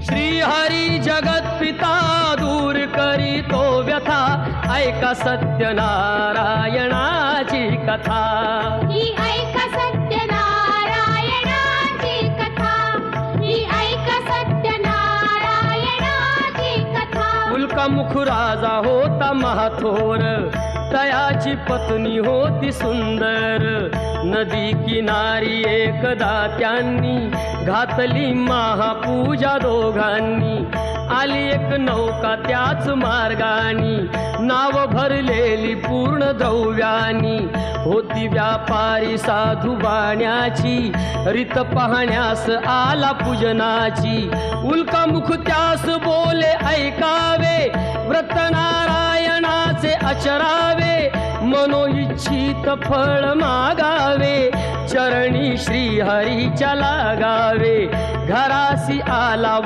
श्री हरी जगत पिता दूर करी तो व्यथा, ऐका सत्यनारायणाची कथा। ही ऐका सत्यनारायणाची कथा, ही ऐका सत्यनारायणाची कथा। उल्कामुख राजा होता महाथोर, तयाची पत्नी होती सुंदर। नदी किनारी एकदा त्यांनी घातली महापूजा दोघांनी। आली एक नौका त्याच मार्गानी, नाव भरलेली पूर्ण द्रव्यानी। होती व्यापारी साधू बाण्याची, रीत पाहण्यास आला पूजनाची। उल्कामुख त्यास बोले ऐकावे, व्रत नारायणाचे आचरावे। मनोइच्छित फळ मागावे, चरणी श्री हरीच्या लागावे। घरासी आला